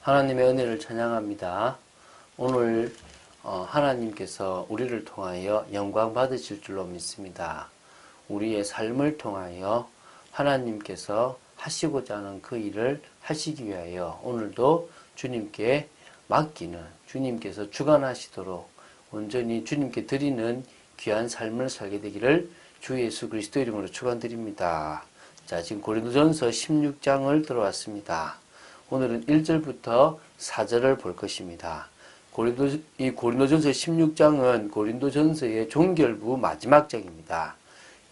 하나님의 은혜를 찬양합니다. 오늘 하나님께서 우리를 통하여 영광 받으실 줄로 믿습니다. 우리의 삶을 통하여 하나님께서 하시고자 하는 그 일을 하시기 위하여 오늘도 주님께 맡기는, 주님께서 주관하시도록 온전히 주님께 드리는 귀한 삶을 살게 되기를 주 예수 그리스도 이름으로 축원드립니다. 자, 지금 고린도전서 16장을 들어왔습니다. 오늘은 1절부터 4절을 볼 것입니다. 고린도전서 16장은 고린도전서의 종결부 마지막 장입니다.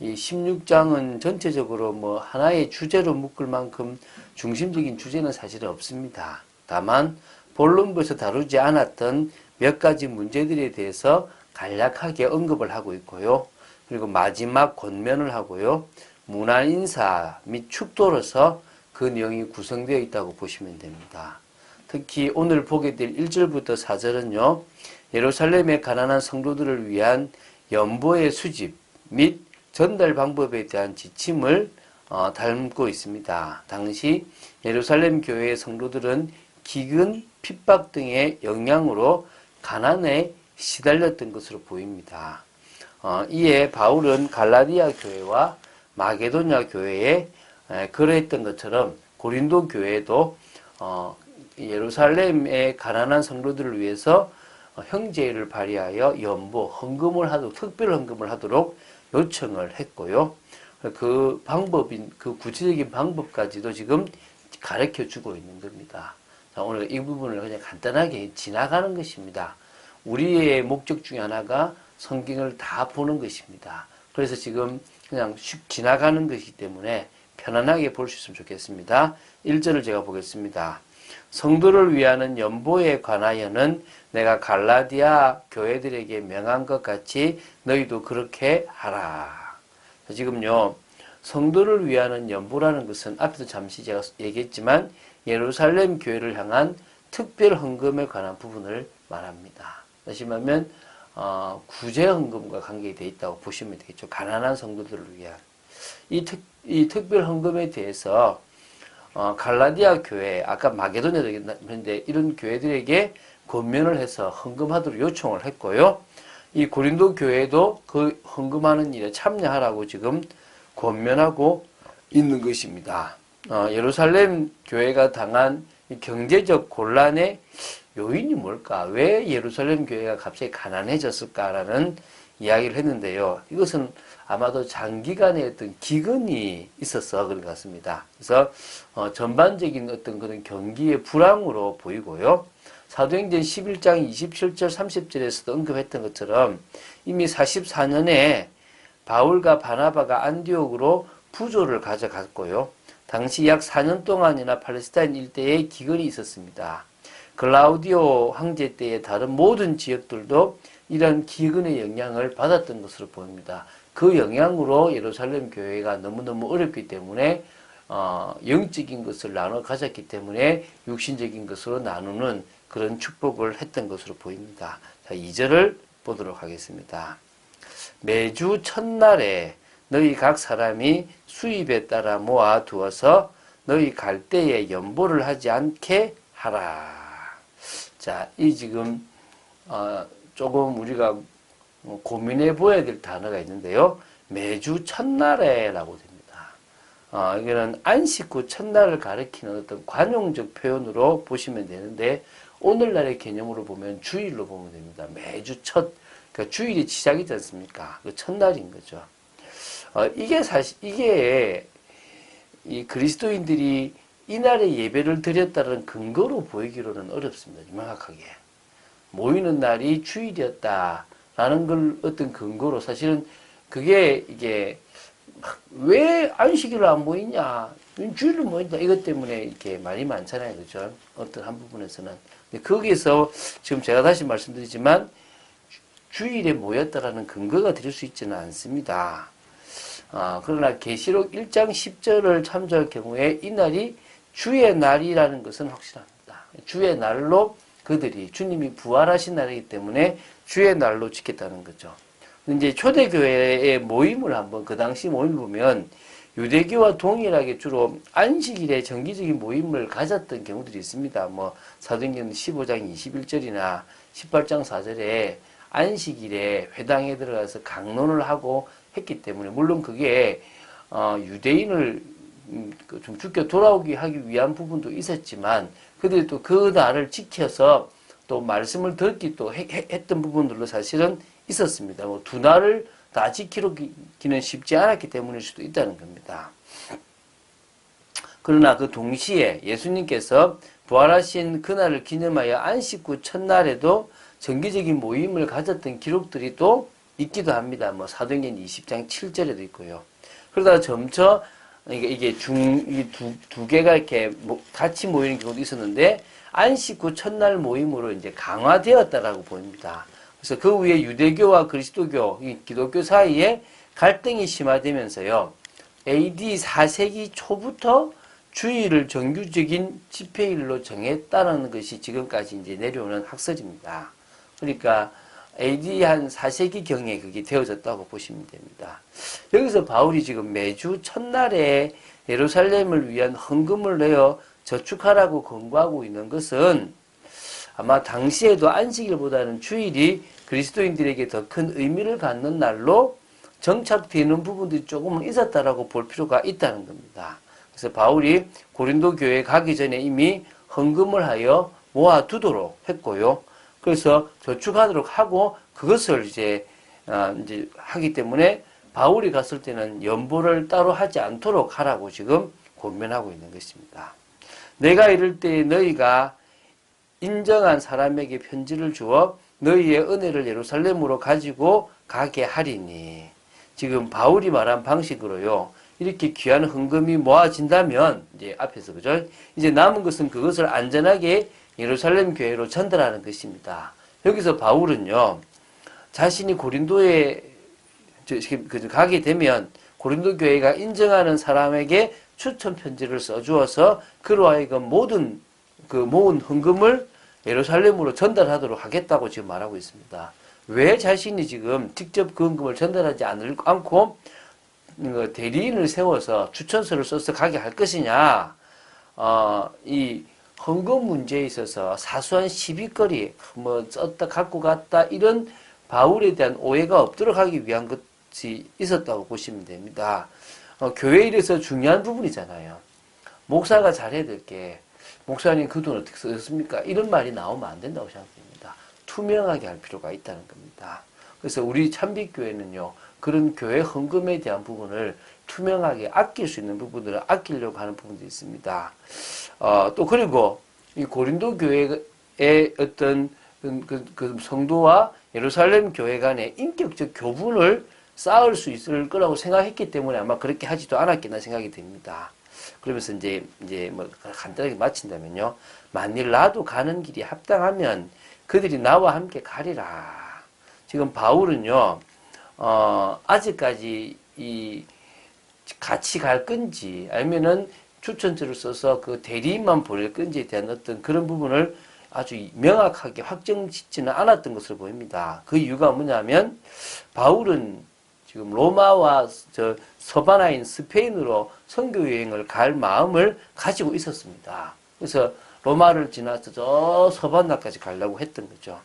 이 16장은 전체적으로 하나의 주제로 묶을 만큼 중심적인 주제는 사실 없습니다. 다만 본론부에서 다루지 않았던 몇 가지 문제들에 대해서 간략하게 언급을 하고 있고요. 그리고 마지막 권면을 하고요. 문안 인사 및 축도로서 그 내용이 구성되어 있다고 보시면 됩니다. 특히 오늘 보게 될 1절부터 4절은요. 예루살렘의 가난한 성도들을 위한 연보의 수집 및 전달 방법에 대한 지침을 담고 있습니다. 당시 예루살렘 교회의 성도들은 기근, 핍박 등의 영향으로 가난에 시달렸던 것으로 보입니다. 이에 바울은 갈라디아 교회와 마게도냐 교회에 그러했던 것처럼 고린도 교회도 예루살렘의 가난한 성도들을 위해서 형제를 발휘하여 연보, 헌금을 하도록, 특별 헌금을 하도록 요청을 했고요. 그 방법인, 그 구체적인 방법까지도 지금 가르쳐 주고 있는 겁니다. 자, 오늘 이 부분을 그냥 간단하게 지나가는 것입니다. 우리의 목적 중에 하나가 성경을 다 보는 것입니다. 그래서 지금 그냥 슉 지나가는 것이기 때문에 편안하게 볼 수 있으면 좋겠습니다. 1절을 제가 보겠습니다. 성도를 위하는 연보에 관하여는 내가 갈라디아 교회들에게 명한 것 같이 너희도 그렇게 하라. 지금요, 성도를 위하는 연보라는 것은 앞에서 잠시 제가 얘기했지만 예루살렘 교회를 향한 특별 헌금에 관한 부분을 말합니다. 다시 말하면 구제 헌금과 관계되어 있다고 보시면 되겠죠. 가난한 성도들을 위한 이 특별 헌금에 대해서 갈라디아 교회, 아까 마게도냐도 있는데 이런 교회들에게 권면을 해서 헌금하도록 요청을 했고요. 이 고린도 교회도 그 헌금하는 일에 참여하라고 지금 권면하고 있는 것입니다. 예루살렘 교회가 당한 경제적 곤란의 요인이 뭘까? 왜 예루살렘 교회가 갑자기 가난해졌을까라는 이야기를 했는데요. 이것은 아마도 장기간의 어떤 기근이 있어서 그런 것 같습니다. 그래서 전반적인 어떤 그런 경기의 불황으로 보이고요. 사도행전 11장 27절 30절에서도 언급했던 것처럼 이미 44년에 바울과 바나바가 안디옥으로 부조를 가져갔고요. 당시 약 4년 동안이나 팔레스타인 일대에 기근이 있었습니다. 글라우디오 황제 때의 다른 모든 지역들도 이런 기근의 영향을 받았던 것으로 보입니다. 그 영향으로 예루살렘 교회가 너무너무 어렵기 때문에 영적인 것을 나눠 가졌기 때문에 육신적인 것으로 나누는 그런 축복을 했던 것으로 보입니다. 자, 2절을 보도록 하겠습니다. 매주 첫날에 너희 각 사람이 수입에 따라 모아 두어서 너희 갈 때에 연보를 하지 않게 하라. 자, 이 지금 조금 우리가 고민해 보아야 될 단어가 있는데요. 매주 첫날에 라고 됩니다. 이거는 안식 후 첫날을 가리키는 어떤 관용적 표현으로 보시면 되는데 오늘날의 개념으로 보면 주일로 보면 됩니다. 매주 그러니까 주일이 시작이지 않습니까? 그 첫날인 거죠. 이게 이 그리스도인들이 이날에 예배를 드렸다는 근거로 보이기로는 어렵습니다. 명확하게. 모이는 날이 주일이었다라는 걸 어떤 근거로 사실은 그게 이게 왜 안식일을 안 모이냐, 주일로 모인다 이것 때문에 이렇게 말이 많잖아요, 그죠? 어떤 한 부분에서는. 거기에서 지금 제가 다시 말씀드리지만 주일에 모였다라는 근거가 될 수 있지는 않습니다. 그러나 계시록 1장 10절을 참조할 경우에 이 날이 주의 날이라는 것은 확실합니다. 주의 날로 그들이 주님이 부활하신 날이기 때문에 주의 날로 지켰다는 거죠. 이제 초대교회의 모임을 한번 그 당시 모임을 보면 유대교와 동일하게 주로 안식일에 정기적인 모임을 가졌던 경우들이 있습니다. 뭐 사도행전 15장 21절이나 18장 4절에 안식일에 회당에 들어가서 강론을 하고 했기 때문에, 물론 그게 유대인을 좀 죽게 돌아오게 하기 위한 부분도 있었지만, 그들이 또 그 날을 지켜서 또 말씀을 듣기 또 했던 부분들도 사실은 있었습니다. 뭐 두 날을 다 지키기는 쉽지 않았기 때문일 수도 있다는 겁니다. 그러나 그 동시에 예수님께서 부활하신 그날을 기념하여 안식 후 첫날에도 정기적인 모임을 가졌던 기록들이 또 있기도 합니다. 뭐 사도행전 20장 7절에도 있고요. 그러다가 점차 이게 두 개가 이렇게 같이 모이는 경우도 있었는데, 안식 후 첫날 모임으로 이제 강화되었다라고 보입니다. 그래서 그 후에 유대교와 그리스도교, 기독교 사이에 갈등이 심화되면서요, AD 4세기 초부터 주일을 정규적인 집회일로 정했다는 것이 지금까지 이제 내려오는 학설입니다. 그러니까 AD 한 4세기경에 그게 되어졌다고 보시면 됩니다. 여기서 바울이 지금 매주 첫날에 예루살렘을 위한 헌금을 내어 저축하라고 권고하고 있는 것은 아마 당시에도 안식일보다는 주일이 그리스도인들에게 더 큰 의미를 갖는 날로 정착되는 부분들이 조금은 있었다라고 볼 필요가 있다는 겁니다. 그래서 바울이 고린도 교회에 가기 전에 이미 헌금을 하여 모아두도록 했고요. 그래서 저축하도록 하고 그것을 이제 하기 때문에 바울이 갔을 때는 연보를 따로 하지 않도록 하라고 지금 권면하고 있는 것입니다. 내가 이를 때 너희가 인정한 사람에게 편지를 주어 너희의 은혜를 예루살렘으로 가지고 가게 하리니. 지금 바울이 말한 방식으로요, 이렇게 귀한 헌금이 모아진다면, 이제 앞에서, 그죠? 이제 남은 것은 그것을 안전하게 예루살렘 교회로 전달하는 것입니다. 여기서 바울은요, 자신이 고린도에 가게 되면 고린도 교회가 인정하는 사람에게 추천 편지를 써주어서 그로 하여금 모든 그 모은 헌금을 예루살렘으로 전달하도록 하겠다고 지금 말하고 있습니다. 왜 자신이 지금 직접 그 헌금을 전달하지 않고 대리인을 세워서 추천서를 써서 가게 할 것이냐? 이 헌금 문제에 있어서 사소한 시비거리, 뭐 썼다 갖고 갔다 이런 바울에 대한 오해가 없도록 하기 위한 것이 있었다고 보시면 됩니다. 교회 일에서 중요한 부분이잖아요. 목사가 잘해야 될 게, 목사님 그 돈 어떻게 썼습니까? 이런 말이 나오면 안 된다고 생각됩니다. 투명하게 할 필요가 있다는 겁니다. 그래서 우리 참빛교회는요, 그런 교회 헌금에 대한 부분을 투명하게 아낄 수 있는 부분들을 아끼려고 하는 부분도 있습니다. 또 그리고 이 고린도 교회의 어떤 그 성도와 예루살렘 교회 간의 인격적 교분을 쌓을 수 있을 거라고 생각했기 때문에 아마 그렇게 하지도 않았겠나 생각이 됩니다. 그러면서 이제 뭐 간단하게 마친다면요, 만일 나도 가는 길이 합당하면 그들이 나와 함께 가리라. 지금 바울은요, 아직까지 같이 갈 건지 아니면은 추천서를 써서 그 대리인만 보낼 건지에 대한 어떤 그런 부분을 아주 명확하게 확정짓지는 않았던 것으로 보입니다. 그 이유가 뭐냐면 바울은 지금 로마와 서바나인 스페인으로 선교 여행을 갈 마음을 가지고 있었습니다. 그래서 로마를 지나서 저 서바나까지 가려고 했던 거죠.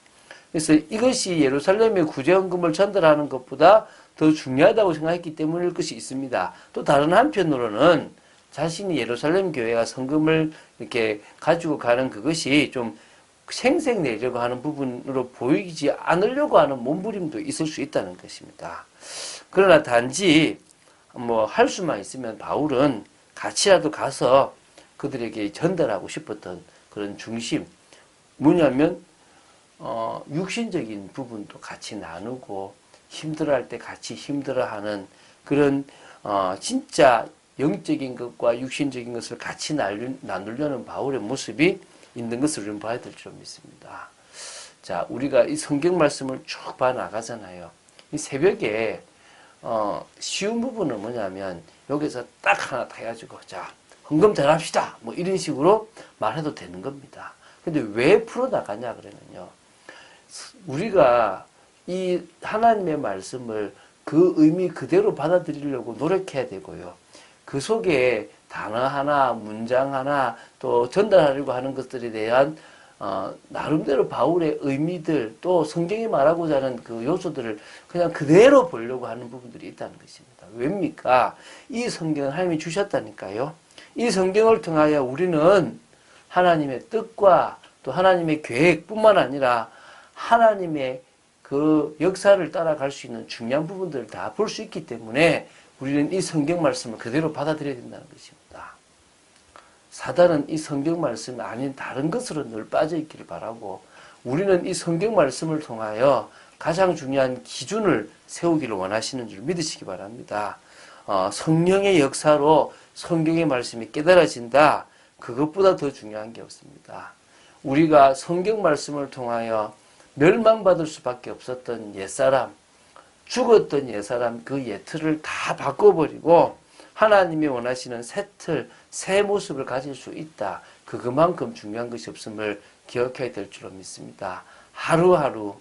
그래서 이것이 예루살렘의 구제헌금을 전달하는 것보다 더 중요하다고 생각했기 때문일 것이 있습니다. 또 다른 한편으로는 자신이 예루살렘 교회가 헌금을 이렇게 가지고 가는 그것이 좀 생색내려고 하는 부분으로 보이지 않으려고 하는 몸부림도 있을 수 있다는 것입니다. 그러나 단지 뭐 할 수만 있으면 바울은 같이라도 가서 그들에게 전달하고 싶었던 그런 중심, 뭐냐면 육신적인 부분도 같이 나누고 힘들어할 때 같이 힘들어하는 그런 진짜 영적인 것과 육신적인 것을 같이 나누려는 바울의 모습이 있는 것을 좀 봐야 될 줄 믿습니다. 자, 우리가 이 성경 말씀을 쭉 봐 나가잖아요. 이 새벽에 쉬운 부분은 뭐냐면 여기서 딱 하나 타가지고 자, 헌금 잘합시다 뭐 이런 식으로 말해도 되는 겁니다. 근데 왜 풀어 나가냐 그러면요, 우리가 이 하나님의 말씀을 그 의미 그대로 받아들이려고 노력해야 되고요, 그 속에 단어 하나, 문장 하나, 또 전달하려고 하는 것들에 대한 나름대로 바울의 의미들, 또 성경이 말하고자 하는 그 요소들을 그냥 그대로 보려고 하는 부분들이 있다는 것입니다. 왜입니까? 이 성경을 하나님이 주셨다니까요. 이 성경을 통하여 우리는 하나님의 뜻과 또 하나님의 계획뿐만 아니라 하나님의 그 역사를 따라갈 수 있는 중요한 부분들을 다 볼 수 있기 때문에 우리는 이 성경 말씀을 그대로 받아들여야 된다는 것입니다. 사단은 이 성경 말씀이 아닌 다른 것으로 늘 빠져 있기를 바라고, 우리는 이 성경 말씀을 통하여 가장 중요한 기준을 세우기를 원하시는 줄 믿으시기 바랍니다. 성령의 역사로 성경의 말씀이 깨달아진다. 그것보다 더 중요한 게 없습니다. 우리가 성경 말씀을 통하여 멸망받을 수밖에 없었던 옛사람, 죽었던 옛사람, 그 옛틀을 다 바꿔버리고 하나님이 원하시는 새 틀, 새 모습을 가질 수 있다. 그만큼 중요한 것이 없음을 기억해야 될 줄로 믿습니다. 하루하루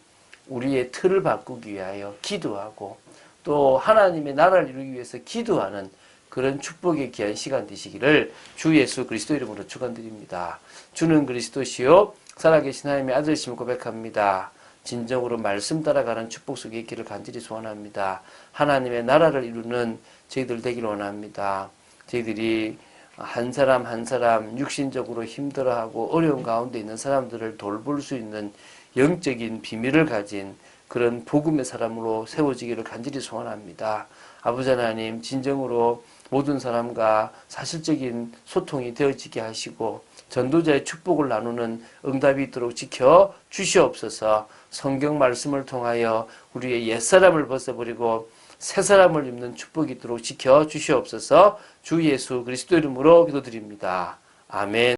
우리의 틀을 바꾸기 위하여 기도하고 또 하나님의 나라를 이루기 위해서 기도하는 그런 축복의 귀한 시간 되시기를 주 예수 그리스도 이름으로 축원드립니다. 주는 그리스도시요 살아계신 하나님의 아들이심을 고백합니다. 진정으로 말씀 따라가는 축복 속에 있기를 간절히 소원합니다. 하나님의 나라를 이루는 저희들 되기를 원합니다. 저희들이 한 사람 한 사람 육신적으로 힘들어하고 어려운 가운데 있는 사람들을 돌볼 수 있는 영적인 비밀을 가진 그런 복음의 사람으로 세워지기를 간절히 소원합니다. 아버지 하나님, 진정으로 모든 사람과 사실적인 소통이 되어지게 하시고 전도자의 축복을 나누는 응답이 있도록 지켜 주시옵소서. 성경 말씀을 통하여 우리의 옛사람을 벗어버리고 새사람을 입는 축복이 있도록 지켜 주시옵소서. 주 예수 그리스도 이름으로 기도드립니다. 아멘.